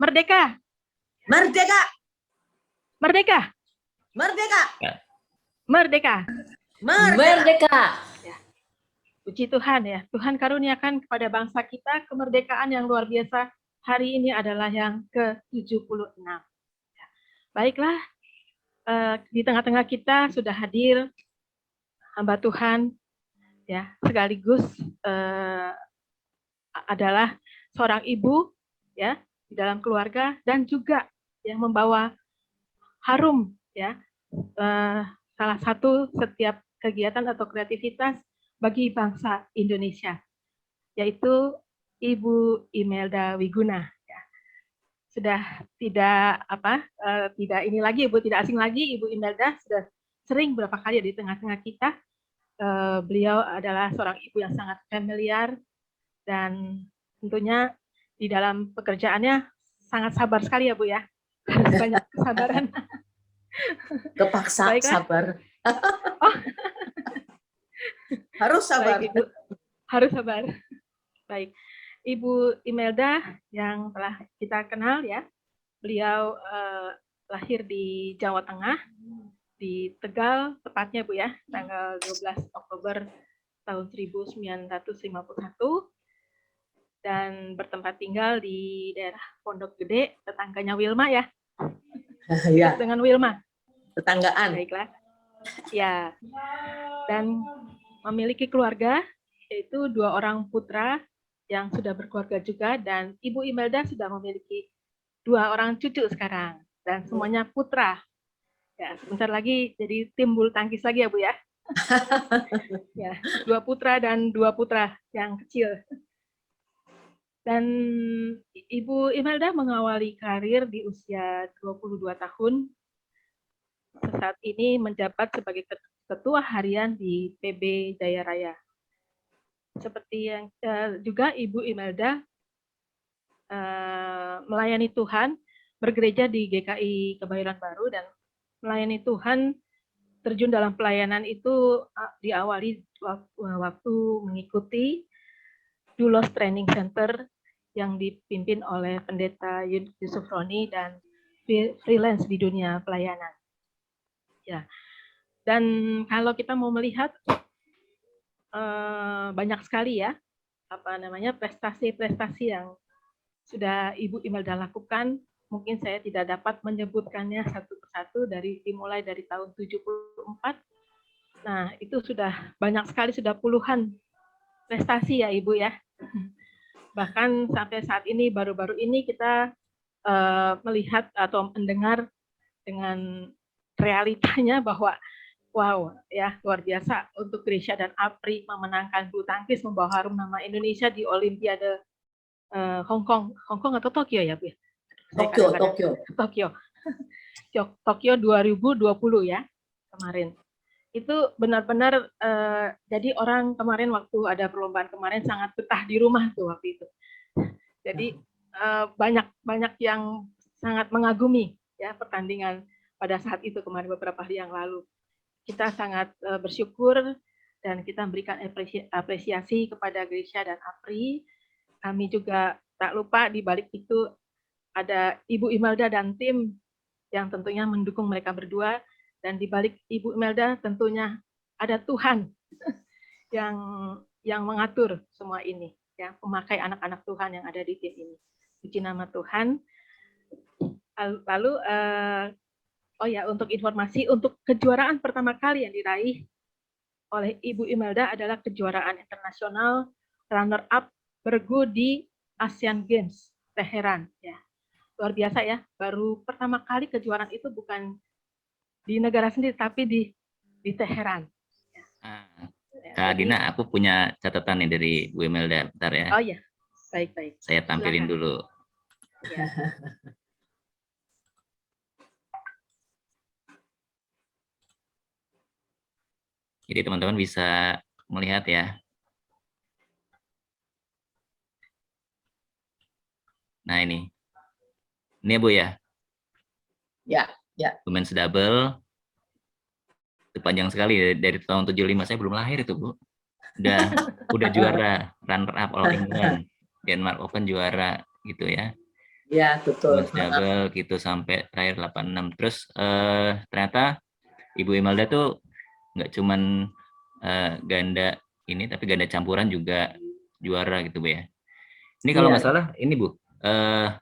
Merdeka. Merdeka. Merdeka. Merdeka. Merdeka. Merdeka. Ya. Puji Tuhan ya. Tuhan karuniakan kepada bangsa kita kemerdekaan yang luar biasa. Hari ini adalah yang ke-76. Ya. Baiklah, di tengah-tengah kita sudah hadir hamba Tuhan, ya, sekaligus adalah seorang ibu, ya, di dalam keluarga dan juga yang membawa harum, ya, salah satu setiap kegiatan atau kreativitas bagi bangsa Indonesia, yaitu Ibu Imelda Wiguna. Ya. Sudah tidak tidak ini lagi, Ibu tidak asing lagi, Ibu Imelda sudah sering berapa kali di tengah-tengah kita. Beliau adalah seorang ibu yang sangat familiar dan tentunya di dalam pekerjaannya sangat sabar sekali ya Bu ya. Harus banyak kesabaran. Kepaksa. Baiklah. Sabar. Oh. Harus sabar. Baik, Ibu. Harus sabar. Baik. Ibu Imelda yang telah kita kenal ya. Beliau lahir di Jawa Tengah, di Tegal tepatnya Bu ya, tanggal 12 Oktober tahun 1951 dan bertempat tinggal di daerah Pondok Gede, tetangganya Wilma ya. Ya. Dengan Wilma. Tetanggaan. Baiklah. Ya. Dan memiliki keluarga, yaitu 2 orang putra yang sudah berkeluarga juga, dan Ibu Imelda sudah memiliki 2 orang cucu sekarang, dan semuanya putra. Ya, sebentar lagi jadi tim bulu tangkis lagi ya Bu ya. Ya, 2 putra dan 2 putra yang kecil. Dan Ibu Imelda mengawali karir di usia 22 tahun. Saat ini menjabat sebagai ketua harian di PB Jaya Raya. Seperti yang juga Ibu Imelda melayani Tuhan, bergereja di GKI Kebayoran Baru, dan melayani Tuhan, terjun dalam pelayanan itu diawali waktu mengikuti Doulos Training Center yang dipimpin oleh Pendeta Yusuf Roni dan freelance di dunia pelayanan. Ya. Dan kalau kita mau melihat banyak sekali ya prestasi-prestasi yang sudah Ibu Imelda lakukan. Mungkin saya tidak dapat menyebutkannya satu persatu dimulai dari tahun 74. Nah, itu sudah banyak sekali, sudah puluhan prestasi ya Ibu ya. Bahkan sampai saat ini, baru-baru ini kita melihat atau mendengar dengan realitanya bahwa wow ya, luar biasa untuk Grisha dan Apri memenangkan bulu tangkis, membawa harum nama Indonesia di Olimpiade Hong Kong atau Tokyo ya Bu ya? Tokyo 2020 ya kemarin. Itu benar-benar jadi orang kemarin waktu ada perlombaan kemarin sangat betah di rumah tuh waktu itu. Jadi banyak yang sangat mengagumi ya pertandingan pada saat itu kemarin beberapa hari yang lalu. Kita sangat bersyukur dan kita memberikan apresiasi kepada Grisha dan Apri. Kami juga tak lupa di balik itu ada Ibu Imelda dan tim yang tentunya mendukung mereka berdua, dan di balik Ibu Imelda tentunya ada Tuhan yang mengatur semua ini, ya, memakai anak-anak Tuhan yang ada di tim ini. Puji nama Tuhan. Lalu untuk informasi, untuk kejuaraan pertama kali yang diraih oleh Ibu Imelda adalah kejuaraan internasional runner-up bergu di Asian Games Teheran, ya. Luar biasa ya, baru pertama kali kejuaraan itu bukan di negara sendiri, tapi di Teheran. Kak Dina, aku punya catatan nih dari Bu Imelda, bentar ya. Oh iya, baik. Saya tampilin dulu. Ya. Jadi teman-teman bisa melihat ya. Nah ini ya Bu ya? Ya. Women's double. Itu panjang sekali dari tahun 75, saya belum lahir itu Bu. Udah juara runner up All England, Denmark Open juara gitu ya. Ya, betul. bronze double gitu sampai terakhir 86. Terus ternyata Ibu Imelda tuh nggak cuman ganda ini, tapi ganda campuran juga juara gitu Bu ya. Ini kalau nggak Iya. salah ini Bu,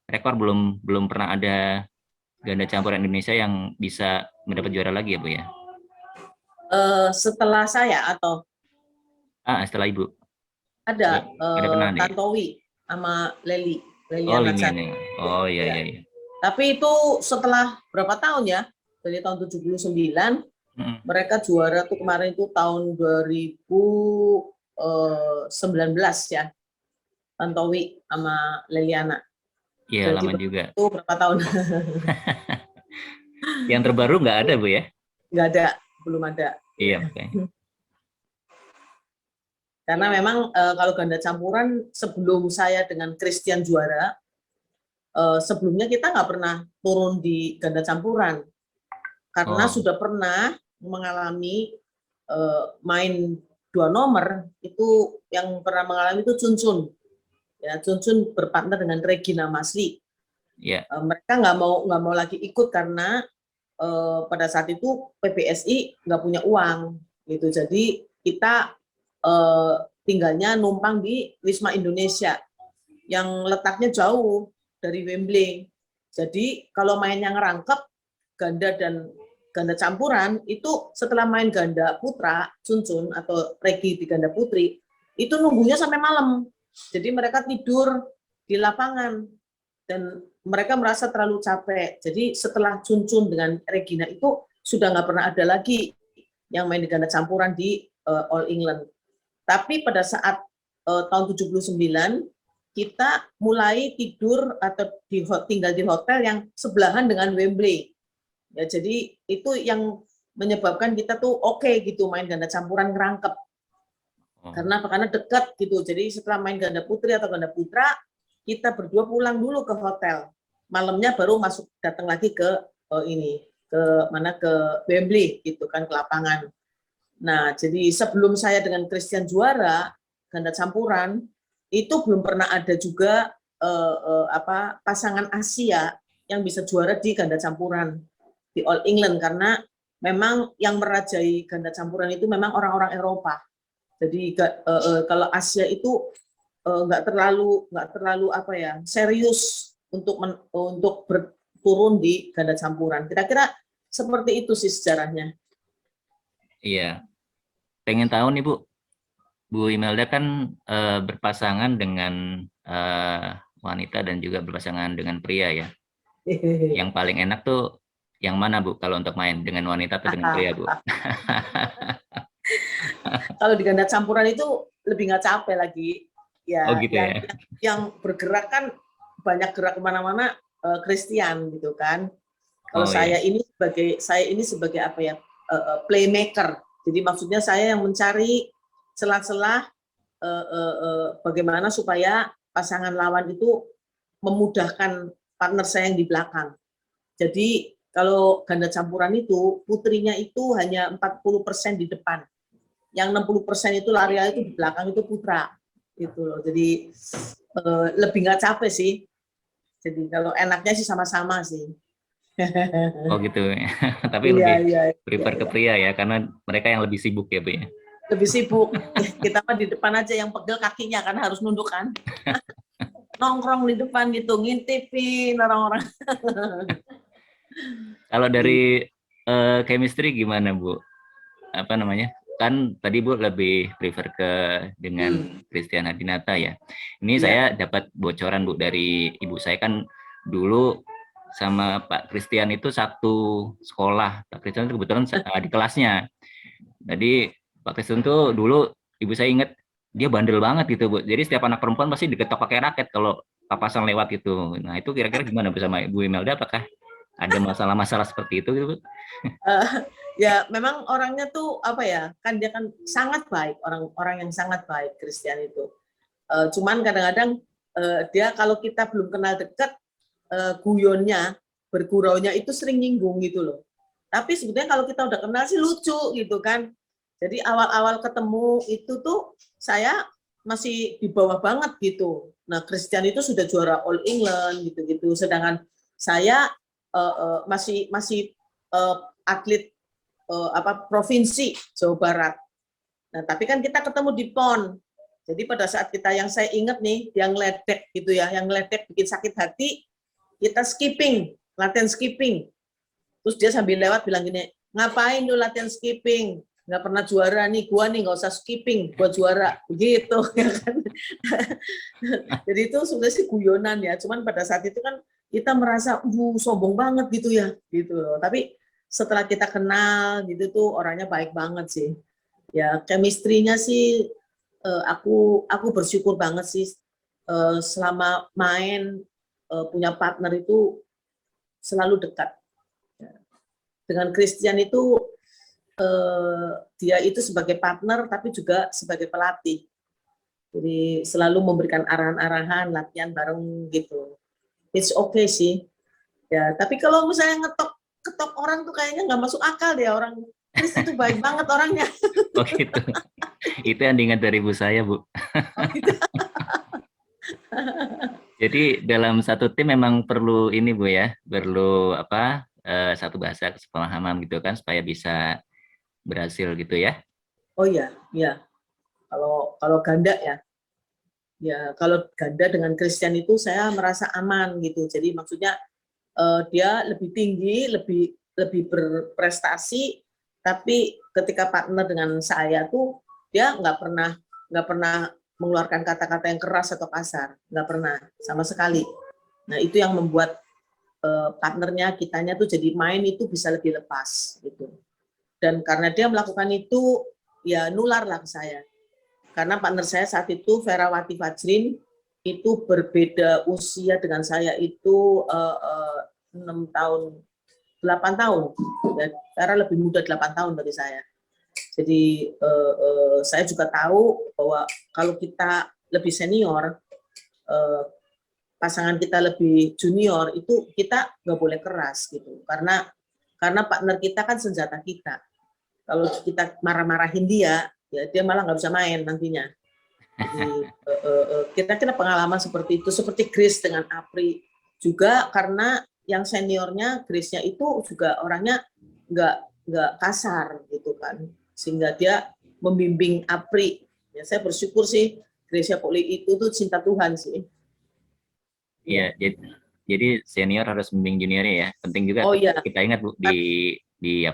rekor belum belum pernah ada ganda campuran Indonesia yang bisa mendapat juara lagi ya Bu ya. Setelah saya atau Setelah Ibu ada ada pernah ada ya? Tantowi sama Oh Leliana Lilian Chan. ya. Oh iya Ya. iya iya. Tapi itu setelah berapa tahun ya? Dari tahun 79, Mm-mm. mereka juara tuh kemarin itu tahun 2019 ya. Tantowi sama Leliana. Iya Berarti lama juga. itu berapa tahun? Yang terbaru nggak ada Bu ya? Nggak ada, belum ada. Iya makanya. Karena memang kalau ganda campuran sebelum saya dengan Christian juara, sebelumnya kita nggak pernah turun di ganda campuran. Karena Oh sudah pernah mengalami main 2 nomor, itu yang pernah mengalami itu Chun Chun. Ya, Chun Chun berpartner dengan Regina Masli. iya. Mereka nggak mau lagi ikut karena pada saat itu PBSI nggak punya uang gitu. Jadi kita tinggalnya numpang di Wisma Indonesia yang letaknya jauh dari Wembley. Jadi kalau mainnya ngerangkep ganda dan ganda campuran itu setelah main ganda putra Chun Chun atau Regi di ganda putri itu nunggunya sampai malam. Jadi mereka tidur di lapangan dan mereka merasa terlalu capek. Jadi setelah Chun Chun dengan Regina itu sudah nggak pernah ada lagi yang main di ganda campuran di All England. Tapi pada saat tahun 79 kita mulai tidur atau tinggal di hotel yang sebelahan dengan Wembley. Ya, jadi itu yang menyebabkan kita tuh oke gitu main ganda campuran ngerangkep. Karena dekat gitu. Jadi setelah main ganda putri atau ganda putra, kita berdua pulang dulu ke hotel. Malamnya baru datang lagi ke ke Wembley gitu kan, ke lapangan. Nah, jadi sebelum saya dengan Christian juara ganda campuran itu belum pernah ada juga pasangan Asia yang bisa juara di ganda campuran di All England karena memang yang merajai ganda campuran itu memang orang-orang Eropa. Jadi kalau Asia itu nggak terlalu serius untuk berturun di ganda campuran. Kira-kira seperti itu sih sejarahnya. Iya. Pengen tahu nih Bu Imelda kan berpasangan dengan wanita dan juga berpasangan dengan pria ya. Yang paling enak tuh yang mana Bu kalau untuk main dengan wanita atau dengan pria Bu? Kalau di ganda campuran itu lebih nggak capek lagi. Ya, Oh gitu ya. yang bergerak kan banyak gerak kemana-mana Christian gitu kan. Kalau saya ini sebagai apa ya playmaker. Jadi maksudnya saya yang mencari celah-celah bagaimana supaya pasangan lawan itu memudahkan partner saya yang di belakang. Jadi kalau ganda campuran itu putrinya itu hanya 40% di depan. Yang 60% itu larinya itu di belakang itu putra. Gitu loh. Jadi lebih nggak capek sih. Jadi kalau enaknya sih sama-sama sih. Oh gitu. Tapi lebih prefer ke iya. pria ya karena mereka yang lebih sibuk ya Bu ya. Lebih sibuk. Kita mah di depan aja yang pegel kakinya kan harus nunduk kan. Nongkrong di depan gitu, ngintipin orang-orang. Kalau dari chemistry gimana Bu? Apa namanya? Kan tadi Bu lebih prefer ke dengan Christian Hadinata ya. Ini saya dapat bocoran Bu dari ibu saya kan dulu sama Pak Christian itu satu sekolah. Pak Christian itu kebetulan di kelasnya. Jadi Pak Christian tuh dulu ibu saya ingat dia bandel banget gitu Bu. Jadi setiap anak perempuan pasti diketok pakai raket kalau papasan lewat gitu. Nah itu kira-kira gimana bersama Ibu Imelda? Apakah ada masalah-masalah seperti itu gitu Bu? Ya memang orangnya tuh apa ya, kan dia kan sangat baik, orang yang sangat baik Christian itu. Cuman kadang-kadang dia kalau kita belum kenal dekat, guyonnya, berguraunya itu sering nyinggung gitu loh. Tapi sebetulnya kalau kita udah kenal sih lucu gitu kan. Jadi awal-awal ketemu itu tuh saya masih di bawah banget gitu. Nah, Christian itu sudah juara All England gitu-gitu. Sedangkan saya masih atlet provinsi Jawa Barat. Nah, tapi kan kita ketemu di PON. Jadi pada saat yang saya ingat nih, yang ledek gitu ya, yang ledek bikin sakit hati, kita skipping, latihan skipping. Terus dia sambil lewat bilang gini, ngapain lu latihan skipping? Nggak pernah juara nih, gua nih nggak usah skipping, gua juara. Begitu. Ya kan? Jadi itu sebenarnya sih guyonan ya. Cuman pada saat itu kan kita merasa, sombong banget gitu ya. Gitu loh. Tapi setelah kita kenal gitu tuh orangnya baik banget sih. Ya, chemistry-nya sih aku bersyukur banget sih selama main punya partner itu selalu dekat. Dengan Christian itu dia itu sebagai partner tapi juga sebagai pelatih. Jadi selalu memberikan arahan-arahan, latihan bareng gitu. It's okay sih. Ya, tapi kalau misalnya ketok orang tuh kayaknya nggak masuk akal ya orang. Chris itu baik banget orangnya. Oh gitu. Itu yang diingat dari ibu saya, Bu. Oh, gitu. Jadi dalam satu tim memang perlu ini, Bu ya, perlu satu bahasa kesepemahaman gitu kan supaya bisa berhasil gitu ya. Oh iya, iya. Kalau ganda ya. Ya, kalau ganda dengan Christian itu saya merasa aman gitu. Jadi maksudnya dia lebih tinggi, lebih berprestasi, tapi ketika partner dengan saya tuh dia nggak pernah mengeluarkan kata-kata yang keras atau kasar, nggak pernah sama sekali. Nah itu yang membuat partnernya kitanya tuh jadi main itu bisa lebih lepas gitu. Dan karena dia melakukan itu ya nular lah ke saya. Karena partner saya saat itu Ferawati Fajrin itu berbeda usia dengan saya itu 6 tahun, 8 tahun. Ya, Vera lebih muda 8 tahun dari saya. Jadi saya juga tahu bahwa kalau kita lebih senior, pasangan kita lebih junior, itu kita nggak boleh keras gitu. Karena partner kita kan senjata kita. Kalau kita marah-marahin dia, ya dia malah nggak bisa main nantinya. Jadi kita pengalaman seperti itu, seperti Grace dengan Apri juga karena yang seniornya Grace-nya itu juga orangnya nggak kasar gitu kan, sehingga dia membimbing Apri. Ya, saya bersyukur sih Grace-nya Poli itu tuh cinta Tuhan sih. Iya, jadi senior harus membimbing juniornya ya. Penting juga kita ingat Bu di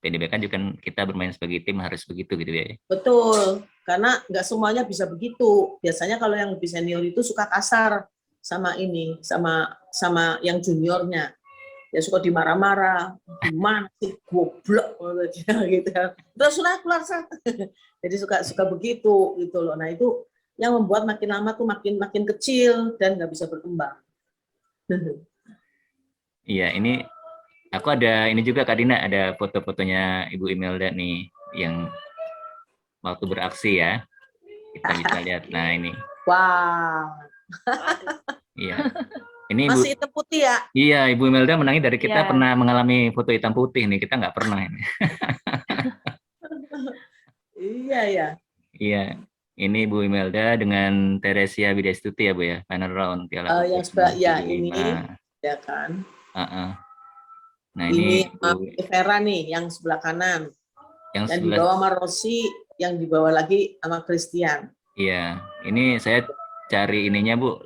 PDB kan juga kita bermain sebagai tim harus begitu gitu ya. Betul, karena nggak semuanya bisa begitu. Biasanya kalau yang lebih senior itu suka kasar sama yang juniornya. Ya suka dimarah-marah, gimana sih goblok gitu. Terus keluar sana. Jadi suka begitu gitu loh. Nah itu yang membuat makin lama tuh makin kecil dan nggak bisa berkembang. Iya, ini aku ada ini juga Kak Dina, ada foto-fotonya Ibu Imelda nih yang waktu beraksi ya. Kita bisa lihat. Nah, ini. Wow. Iya. Ini masih hitam putih ya? Iya, Ibu Imelda menangis dari kita pernah mengalami foto hitam putih nih, kita nggak pernah ini. Iya ya. Iya, ini Ibu Imelda dengan Teresia Widestuti ya Bu ya, final round Piala. Yang sebelah ya ini ya kan. Nah ini Vera nih yang sebelah kanan, yang dibawa sama Rossi, yang dibawa lagi sama Christian. Iya, ini saya cari ininya Bu.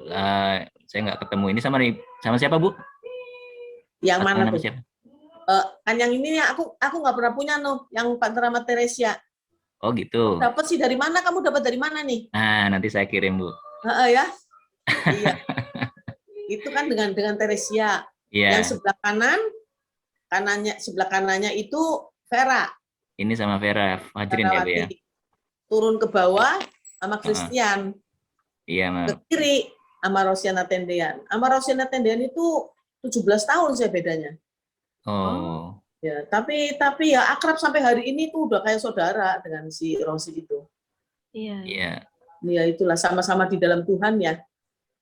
Saya nggak ketemu. Ini sama siapa Bu? Yang mana tuh? Kan yang ini ya aku nggak pernah punya yang partner sama Teresia. Oh gitu. Dapat sih dari mana? Kamu dapat dari mana nih? Nah nanti saya kirim Bu. Ya. Iya. Itu kan dengan Teresia. Yang sebelah sebelah kanannya itu Vera. Ini sama Vera Fajrin ya Bu ya. Turun ke bawah sama Christian. Iya, ke kiri sama Rosiana Tendean. Sama Rosiana Tendean itu 17 tahun saya bedanya. Oh. Ya, tapi ya akrab sampai hari ini tuh udah kayak saudara dengan si Rosi itu. Iya. Ya itulah sama-sama di dalam Tuhan ya.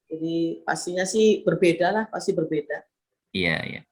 Jadi pastinya sih berbeda lah, pasti berbeda. Iya.